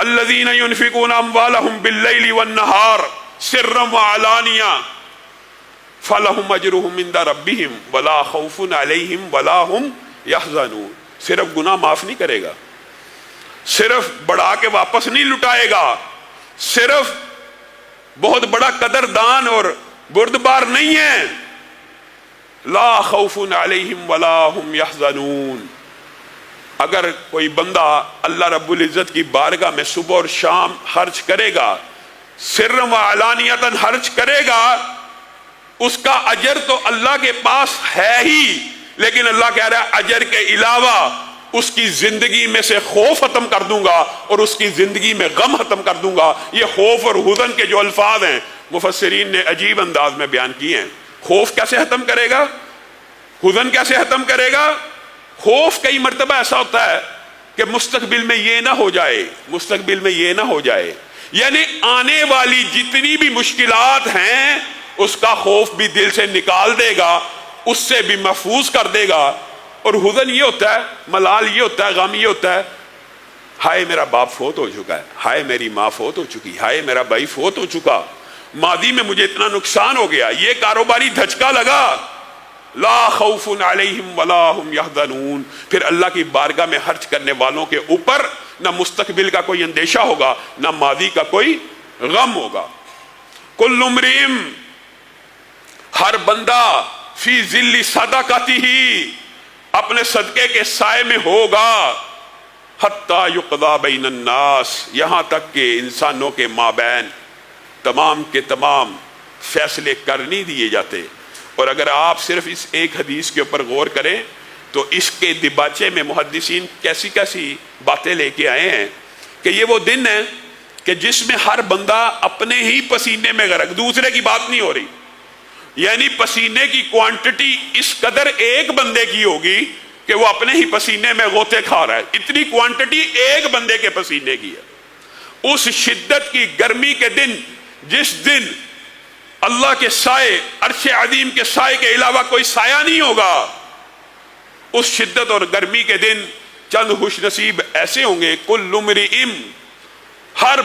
الذین ينفقون اموالهم باللیل والنہار سرا وعلانیہ فلہم اجرہم عند ربہم ولا خوف علیہم ولا ہم یحزنون. صرف گناہ معاف نہیں کرے گا، صرف بڑھا کے واپس نہیں لٹائے گا، صرف بہت بڑا قدردان اور بردبار نہیں ہے. لا خوف علیہم ولا ہم یحزنون. اگر کوئی بندہ اللہ رب العزت کی بارگاہ میں صبح اور شام خرچ کرے گا، سرا و علانیتاً خرچ کرے گا، اس کا اجر تو اللہ کے پاس ہے ہی، لیکن اللہ کہہ رہا ہے اجر کے علاوہ اس کی زندگی میں سے خوف ختم کر دوں گا اور اس کی زندگی میں غم ختم کر دوں گا. یہ خوف اور حزن کے جو الفاظ ہیں مفسرین نے عجیب انداز میں بیان کیے ہیں. خوف کیسے ختم کرے گا؟ حزن کیسے ختم کرے گا؟ خوف کئی مرتبہ ایسا ہوتا ہے کہ مستقبل میں یہ نہ ہو جائے، مستقبل میں یہ نہ ہو جائے، یعنی آنے والی جتنی بھی مشکلات ہیں اس کا خوف بھی دل سے نکال دے گا، اس سے بھی محفوظ کر دے گا. اور حزن یہ ہوتا ہے، ملال یہ ہوتا ہے، غم یہ ہوتا ہے، ہائے میرا باپ فوت ہو چکا ہے، ہائے میری ماں فوت ہو چکی، ہائے میرا بھائی فوت ہو چکا، ماضی میں مجھے اتنا نقصان ہو گیا، یہ کاروباری دھچکا لگا. لا خوف علیہم ولا ہم یحزنون. پھر اللہ کی بارگاہ میں خرچ کرنے والوں کے اوپر نہ مستقبل کا کوئی اندیشہ ہوگا، نہ ماضی کا کوئی غم ہوگا. کل امرئ، ہر بندہ، فی ظل صدقتہ، اپنے صدقے کے سائے میں ہوگا، حتی یقضی بین الناس، یہاں تک کہ انسانوں کے مابین تمام کے تمام فیصلے کر نہیں دیے جاتے. اور اگر آپ صرف اس ایک حدیث کے اوپر غور کریں تو اس کے دباچے میں محدثین کیسی کیسی باتیں لے کے آئے ہیں کہ یہ وہ دن ہے کہ جس میں ہر بندہ اپنے ہی پسینے میں غرق، دوسرے کی بات نہیں ہو رہی، یعنی پسینے کی کوانٹٹی اس قدر ایک بندے کی ہوگی کہ وہ اپنے ہی پسینے میں غوطے کھا رہا ہے، اتنی کوانٹٹی ایک بندے کے پسینے کی ہے. اس شدت کی گرمی کے دن، جس دن اللہ کے سائے، عرش عظیم کے سائے کے علاوہ کوئی سایہ نہیں ہوگا، اس شدت اور گرمی کے دن چند خوش نصیب ایسے ہوں گے. کل امرئ، ہر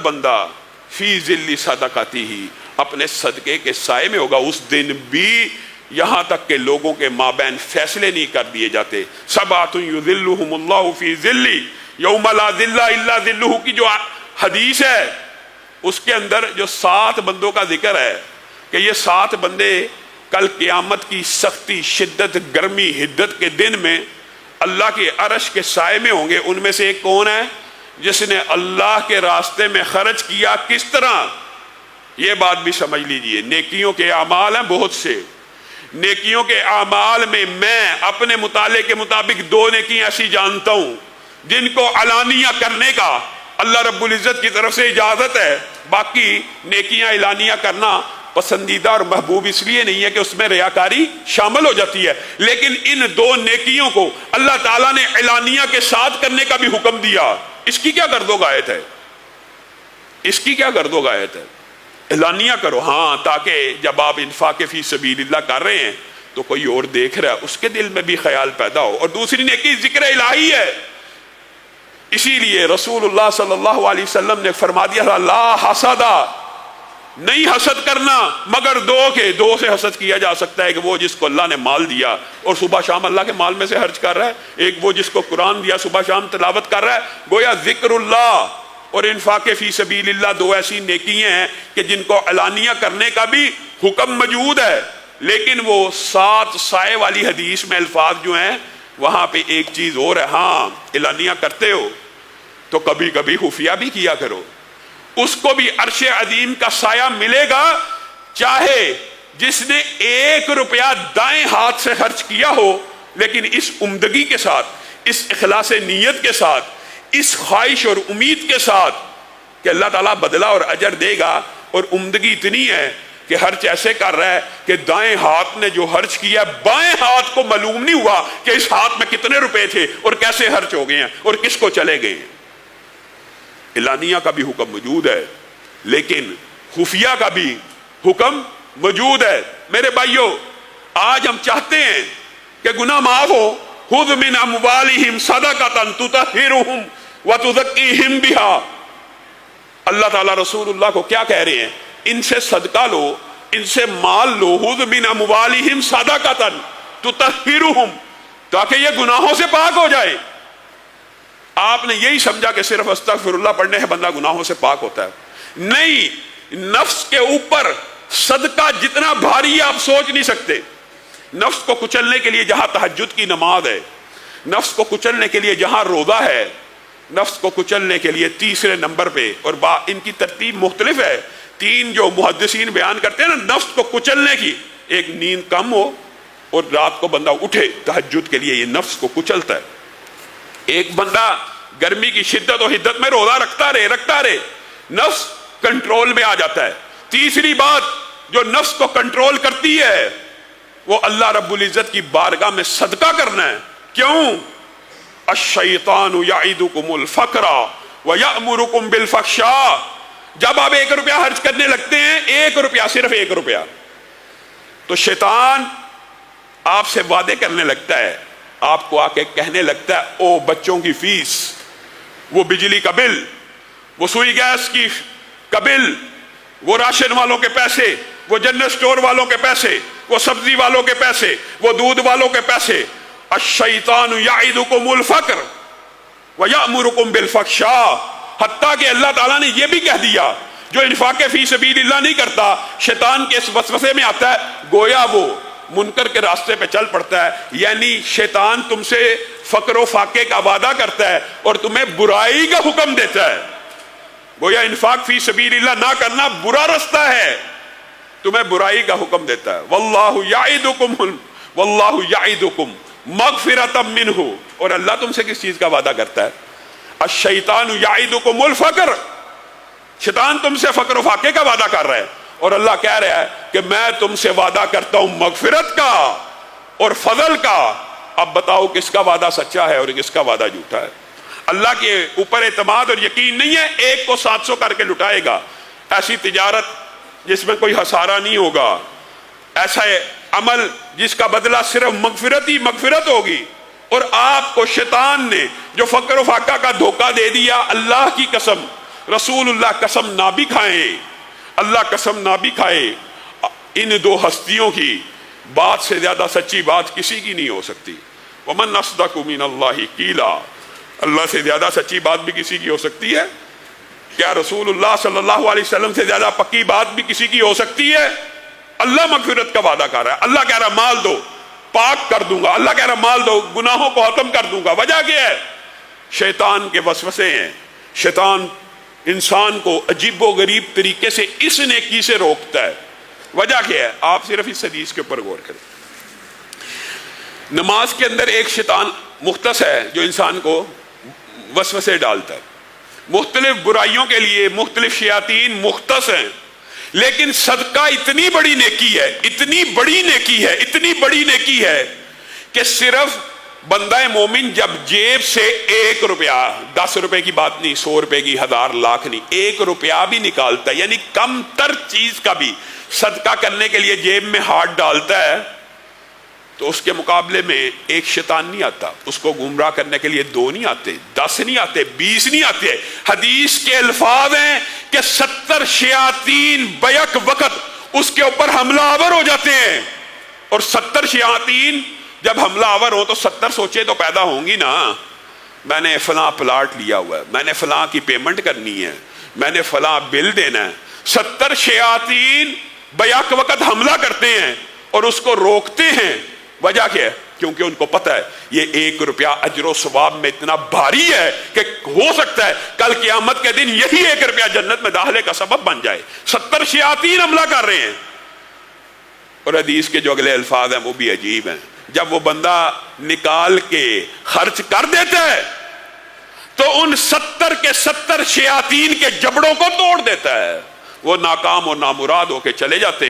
بندہ فی ظل صدقتہ، اپنے صدقے کے سائے میں ہوگا. اس دن بھی یہاں تک کہ لوگوں کے مابین فیصلے نہیں کر دیے جاتے. سبعۃ یظلھم اللہ فی ظلہ یوم لا ظل الا ظلہ کی جو حدیث ہے، اس کے اندر جو 7 بندوں کا ذکر ہے کہ یہ 7 بندے کل قیامت کی سختی، شدت، گرمی، حدت کے دن میں اللہ کے عرش کے سائے میں ہوں گے. ان میں سے ایک کون ہے؟ جس نے اللہ کے راستے میں خرچ کیا. کس طرح؟ یہ بات بھی سمجھ لیجئے، نیکیوں کے اعمال ہیں بہت سے. نیکیوں کے اعمال میں اپنے مطالعے کے مطابق 2 نیکیاں ایسی جانتا ہوں جن کو علانیہ کرنے کا اللہ رب العزت کی طرف سے اجازت ہے. باقی نیکیاں اعلانیہ کرنا پسندیدہ اور محبوب اس لیے نہیں ہے کہ اس میں ریاکاری شامل ہو جاتی ہے، لیکن ان 2 نیکیوں کو اللہ تعالیٰ نے اعلانیہ کے ساتھ کرنے کا بھی حکم دیا. اس کی کیا گرد و غایت ہے؟ اس کی کیا گرد و غایت ہے؟ اعلانیہ کرو، ہاں، تاکہ جب آپ انفاق فی سبیل اللہ کر رہے ہیں تو کوئی اور دیکھ رہا ہے، اس کے دل میں بھی خیال پیدا ہو. اور دوسری نیکی ذکر الہی ہے. اسی لیے رسول اللہ صلی اللہ علیہ وسلم نے فرما دیا، لا حسد، نہیں حسد کرنا مگر 2 کے. 2 سے حسد کیا جا سکتا ہے کہ وہ جس کو اللہ نے مال دیا اور صبح شام اللہ کے مال میں سے خرچ کر رہا ہے، ایک وہ جس کو قرآن دیا صبح شام تلاوت کر رہا ہے. گویا ذکر اللہ اور انفاق فی سبیل اللہ 2 ایسی نیکیاں ہیں کہ جن کو علانیہ کرنے کا بھی حکم موجود ہے. لیکن وہ 7 سائے والی حدیث میں الفاظ جو ہیں وہاں پہ ایک چیز اور ہے، ہاں اعلانیہ کرتے ہو تو کبھی کبھی خفیہ بھی کیا کرو. اس کو بھی عرش عظیم کا سایہ ملے گا، چاہے جس نے 1 روپیہ دائیں ہاتھ سے خرچ کیا ہو، لیکن اس عمدگی کے ساتھ، اس اخلاص نیت کے ساتھ، اس خواہش اور امید کے ساتھ کہ اللہ تعالیٰ بدلہ اور اجر دے گا. اور عمدگی اتنی ہے کہ خرچ ایسے کر رہا ہے کہ دائیں ہاتھ نے جو خرچ کیا بائیں ہاتھ کو معلوم نہیں ہوا کہ اس ہاتھ میں کتنے روپے تھے اور کیسے خرچ ہو گئے ہیں اور کس کو چلے گئے ہیں. اعلانیہ کا بھی حکم موجود ہے، لیکن خفیہ کا بھی حکم موجود ہے. میرے بھائیوں، آج ہم چاہتے ہیں کہ گناہ معاف ہو، खुद मिन अमवालिहिम सदक़तन तुतहिरुहुम व तुज़क्कीहिम बिहा। अल्लाह ताला रसूलुल्लाह को क्या कह रहे हैं? इनसे सदका लो, इनसे माल लो, खुद मिन अमवालिहिम सदक़तन तुतहिरुहुम, ताकि ये गुनाहों से पाक हो जाए। आपने यही समझा कि सिर्फ अस्तगफिरुल्लाह पढ़ने से बंदा गुनाहों से पाक होता है? नहीं, नफ्स के ऊपर सदका जितना भारी है आप सोच नहीं सकते। नफ्स को कुचलने के लिए जहां तहज्जुद की नमाज है, नफ्स को कुचलने के लिए जहां रोजा है, नफ्स को कुचलने के लिए तीसरे नंबर पे, और इनकी तरतीब मुख्तलिफ है, तीन जो मुहद्दिसीन बयान करते हैं ना नफ्स को कुचलने की, एक नींद कम हो और रात को बंदा उठे तहज्जुद के लिए, ये नफ्स को कुचलता है। एक बंदा गर्मी की शिद्दत और हिद्दत में रोजा रखता रहे, नफ्स कंट्रोल में आ जाता है। तीसरी बात जो नफ्स को कंट्रोल करती है वो अल्लाह रब्बुल इज्जत की बारगाह में सदका करना है। क्यों? अश्शैतानु याइदुकुमुल फक्रा व यअमुरुकुम बिल फहशा। जब आप 1 रुपया खर्च करने लगते हैं, 1 रुपया, सिर्फ 1 रुपया, तो शैतान आपसे वादे करने लगता है, आपको आके कहने लगता है ओ बच्चों की फीस, वो बिजली का बिल, वो सुई गैस की का बिल, वो राशन वालों के पैसे, वो जनरल स्टोर वालों के पैसे, वो सब्जी वालों के पैसे, वो दूध वालों के पैसे। अश्शैतानु याइदुकुमुल फक्र व यअमुरुकुम बिल फहशा। हत्ता कि अल्लाह ताला ने यह भी कह दिया जो इन्फाक़े फी सबीलिल्लाह नहीं करता, शैतान के इस वसवसे में आता है, गोया वो मुनकर के रास्ते पे चल पड़ता है। यानी शैतान तुमसे फक्र व फाके का वादा करता है और तुम्हें बुराई का हुक्म देता है। गोया इन्फाक फी सबीलिल्लाह ना करना बुरा रास्ता है, तुम्हें बुराई का हुक्म देता है। वल्लाहु याइदुकुम मगफिरतम मिन्हु, और अल्लाह तुमसे किस चीज का वादा करता है? अश्शैतानु याइदुकुमुल फक्र, शैतान तुमसे फक्र फाके का वादा कर रहा है, और अल्लाह कह रहा है कि मैं तुमसे वादा करता हूं मगफिरत का और फजल का। अब बताओ किसका वादा सच्चा है और किसका वादा झूठा है? अल्लाह के ऊपर एतमाद और यकीन नहीं है, एक को 700 करके लुटाएगा। ऐसी तिजारत जिसमें कोई हसारा नहीं होगा, ऐसा अमल जिसका बदला सिर्फ मगफिरत ही मगफिरत होगी। और आपको शैतान ने जो फक्र फाका का धोखा दे दिया, अल्लाह की कसम, रसूलुल्लाह कसम ना भी खाए, अल्लाह कसम ना भी खाए, इन दो हस्तियों की बात से ज्यादा सच्ची बात किसी की नहीं हो सकती। वमन अस्दक़ु मिनल्लाहि क़ीला, अल्लाह से ज्यादा सच्ची बात भी किसी की हो सकती है क्या? रसूलुल्लाह सल्लल्लाहु अलैहि वसल्लम से ज्यादा पक्की बात भी किसी की हो सकती है? अल्लाह मगफिरत का वादा कर रहा है, अल्लाह कह रहा है माल दो पाक कर दूंगा, अल्लाह कह रहा है माल दो गुनाहों को खत्म कर दूंगा। वजह क्या है? शैतान के वसवसे हैं। शैतान इंसान को अजीबो गरीब तरीके से इस नेकी से रोकता है। वजह क्या है? आप सिर्फ इस हदीस के ऊपर गौर करें। नमाज के अंदर एक शैतान मुख्तस है जो इंसान को वसवसे डालता है। मुख्तलिफ बुराइयों के लिए मुख्तलिफ शयातीन मुख्तस हैं, लेकिन सदका इतनी बड़ी नेकी है, इतनी बड़ी नेकी है, इतनी बड़ी नेकी है कि सिर्फ बंदा मोमिन जब जेब से 1 रुपया, 10 रुपए की बात नहीं, 100 रुपए की, 1000 लाख नहीं, 1 रुपया भी निकालता है, यानी कम तर चीज का भी सदका करने के लिए जेब में हाथ डालता है, तो उसके मुकाबले में एक शैतान नहीं आता। उसको गुमराह करने के लिए 2 नहीं आते, 10 नहीं आते, 20 नहीं आते। हदीस के अल्फाज हैं कि 70 शयातीन बैक वक्त उसके ऊपर हमलावर हो जाते हैं। और 70 शयातीन जब हमलावर हो तो 70 सोचे तो पैदा होंगी ना, मैंने फलां प्लाट लिया हुआ है, मैंने फलां की पेमेंट करनी है, मैंने फलां बिल देना है। 70 शयातीन बैक वक्त हमला करते हैं और उसको रोकते हैं। वजह क्या है? क्योंकि उनको पता है ये 1 रुपया अजरो सवाब में इतना भारी है कि हो सकता है कल क़यामत के दिन यही 1 रुपया जन्नत में दाखिले का सबब बन जाए। 70 शयातीन हमला कर रहे हैं। और हदीस के जो अगले अल्फाज हैं वो भी अजीब हैं। जब वो बंदा निकाल के खर्च कर देता है तो उन 70 के 70 शयातीन के जबड़ों को तोड़ देता है। वो नाकाम और नामुराद होके चले जाते हैं।